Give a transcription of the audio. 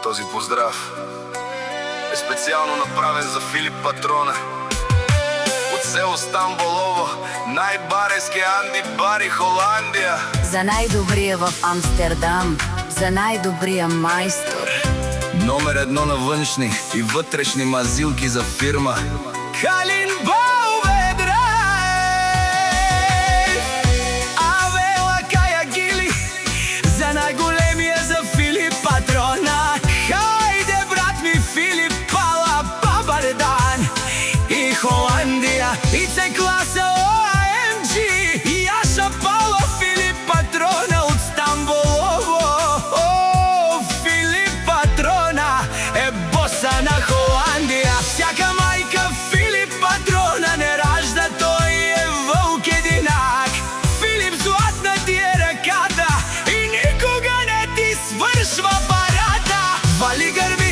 Този поздрав е специално направен за Филип Патрона от село Стамболово, най-барески Анди Бари, Холандия. За най-добрия в Амстердам, за най-добрия майстор. Номер едно на външни и вътрешни мазилки за фирма Калин Баубедрай. Авела Каягили, за най-големия за Филип Патрона. Хайде, брат ми, Филип Пала Бабардан. И Холандия, и це класа ОАМГ. И Аша Пала Филип Патрона от Стамболово. О, Филип Патрона е боса на Холандия. Всяка майка Филип Патрона не ражда, той е вълк единак. Филип, златна ти е ръката и никога не ти свършва парата. Вали гърби